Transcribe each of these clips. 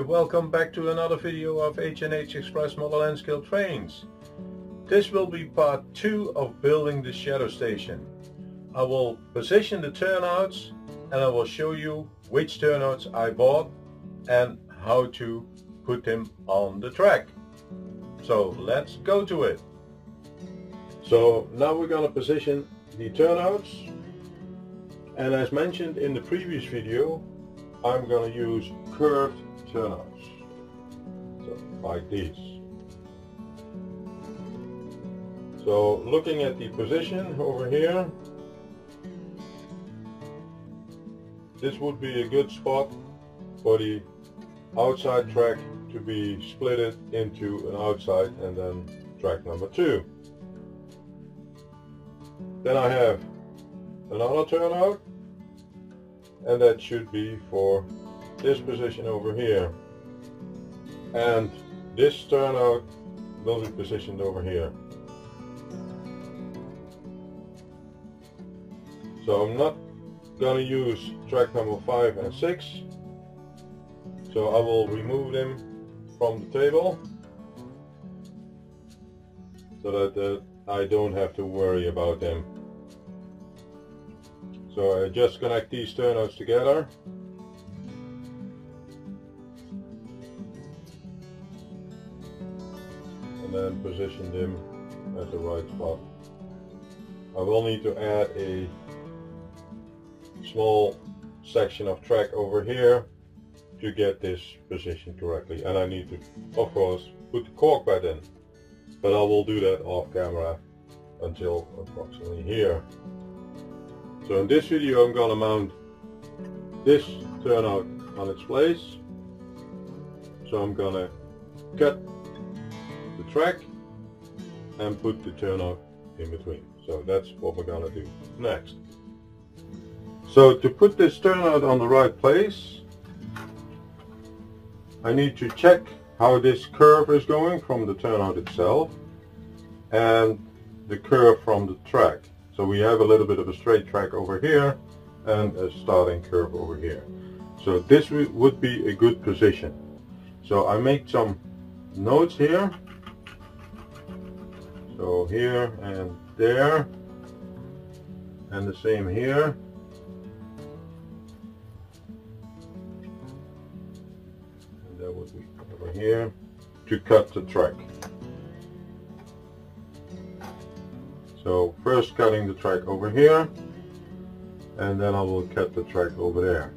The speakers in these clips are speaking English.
welcome back to another video of H&HExpress model Nscale trains. This will be part 2 of building the shadow station. I will position the turnouts and I will show you which turnouts I bought and how to put them on the track. So let's go to it. So now we're going to position the turnouts, and as mentioned in the previous video, I'm going to use curved turnouts, so like these. So looking at the position over here, this would be a good spot for the outside track to be splitted into an outside and then track number 2. Then I have another turnout, and that should be for this position over here, and this turnout will be positioned over here. So I'm not going to use track number 5 and 6, so I will remove them from the table so that I don't have to worry about them. So I just connect these turnouts together, and then position them at the right spot. I will need to add a small section of track over here to get this positioned correctly, and I need to, of course, put the cork bed in, but I will do that off camera until approximately here. So in this video I'm going to mount this turnout on its place. So I'm going to cut the track and put the turnout in between. So that's what we're going to do next. So to put this turnout on the right place, I need to check how this curve is going from the turnout itself and the curve from the track. So we have a little bit of a straight track over here and a starting curve over here. So this would be a good position. So I make some notes here. So here and there, and the same here. And that would be over here to cut the track. So first cutting the track over here, and then I will cut the track over there.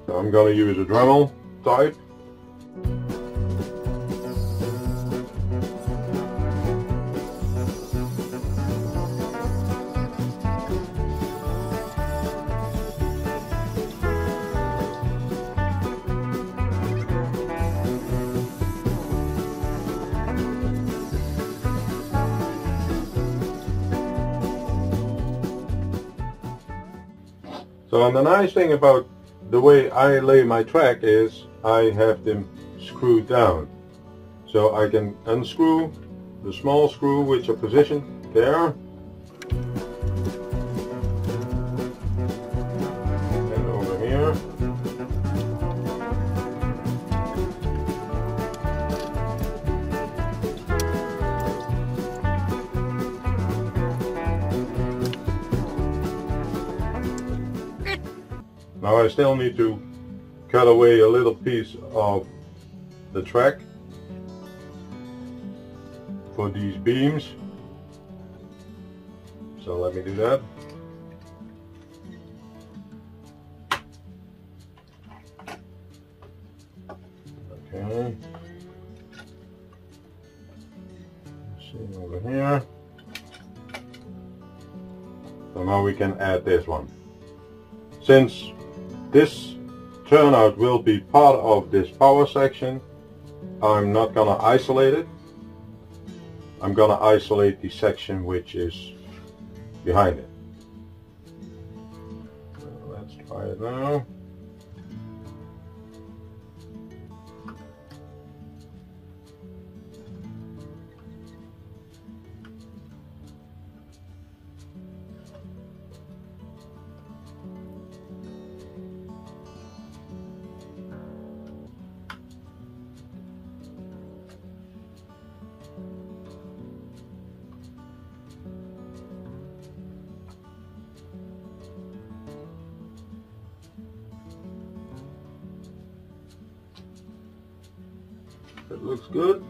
So I'm going to use a Dremel type. So and the nice thing about the way I lay my track is I have them screwed down. So I can unscrew the small screw which are positioned there, and over here. Now I still need to cut away a little piece of the track for these beams. So let me do that. Okay. See over here. So now we can add this one. Since this turnout will be part of this power section, I'm not going to isolate it. I'm going to isolate the section which is behind it. So let's try it now. It looks good.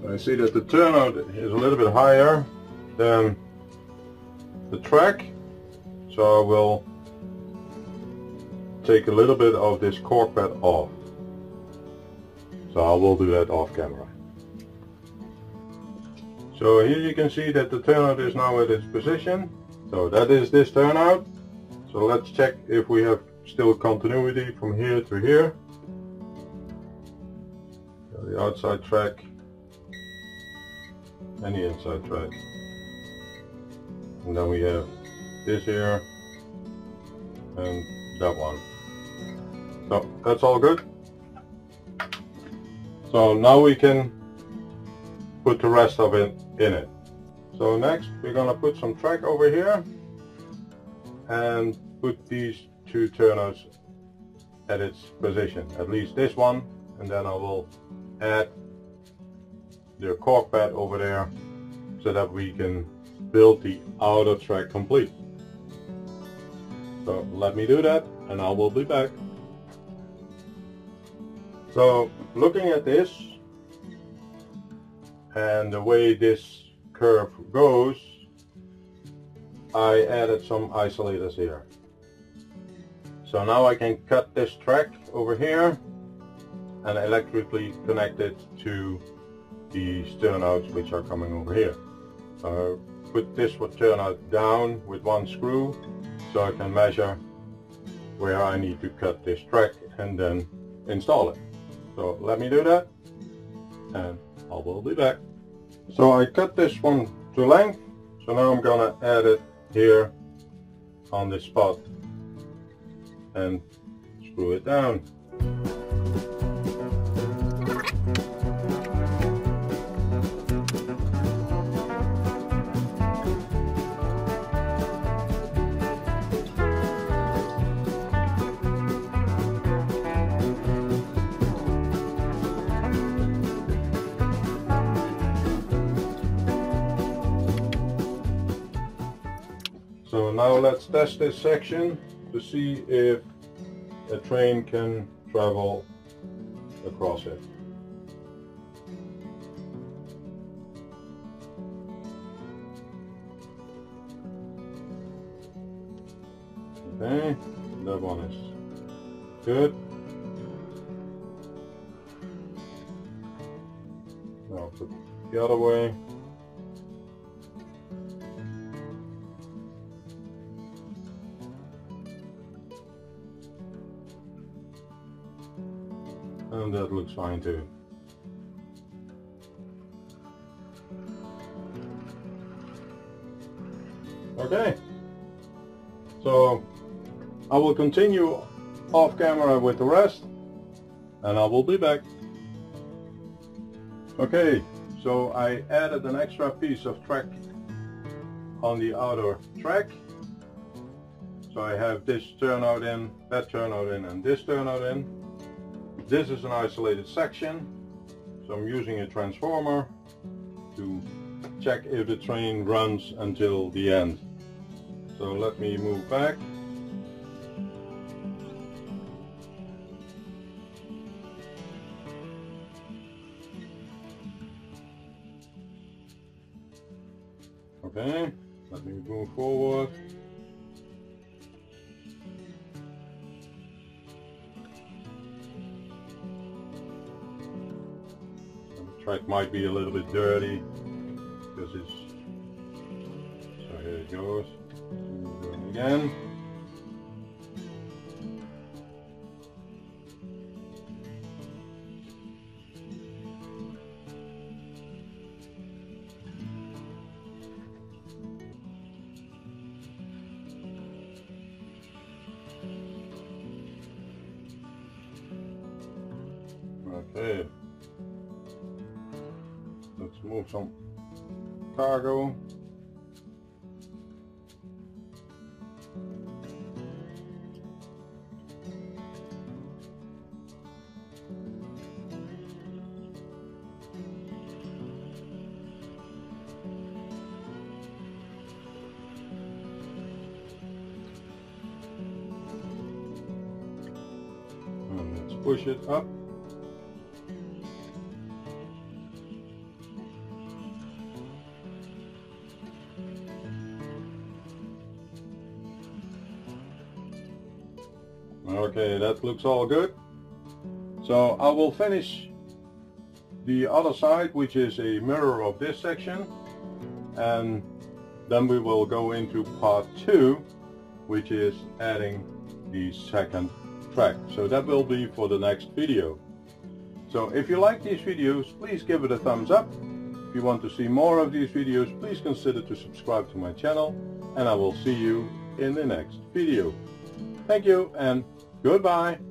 I see that the turnout is a little bit higher than the track, so I will take a little bit of this cork pad off. So I will do that off camera. So here you can see that the turnout is now at its position. So that is this turnout. So let's check if we have still continuity from here to here. So the outside track and the inside track. And then we have this here and that one. So that's all good. So now we can put the rest of it in it. So next we're gonna put some track over here and put these two turnouts at its position, at least this one, and then I will add the cork pad over there so that we can build the outer track complete. So let me do that and I will be back. So looking at this and the way this curve goes, I added some isolators here. So now I can cut this track over here and electrically connect it to these turnouts which are coming over here. Put this turnout down with one screw so I can measure where I need to cut this track and then install it. So let me do that and I will be back. So I cut this one to length, so now I'm gonna add it here on this spot and screw it down. So now let's test this section to see if a train can travel across it. Okay, that one is good. Now put the other way. And that looks fine too. Okay, so I will continue off camera with the rest and I will be back. Okay, so I added an extra piece of track on the outer track. So I have this turnout in, that turnout in, and this turnout in. This is an isolated section, so I'm using a transformer to check if the train runs until the end. So let me move back. Okay, let me move forward. Track might be a little bit dirty because it's, so here it goes. Do it again. Okay. Let's move some cargo. push it up. Okay, that looks all good. So I will finish the other side, which is a mirror of this section, and then we will go into part 2, which is adding the second track. So that will be for the next video. So if you like these videos, please give it a thumbs up. If you want to see more of these videos, please consider to subscribe to my channel, and I will see you in the next video. Thank you and goodbye.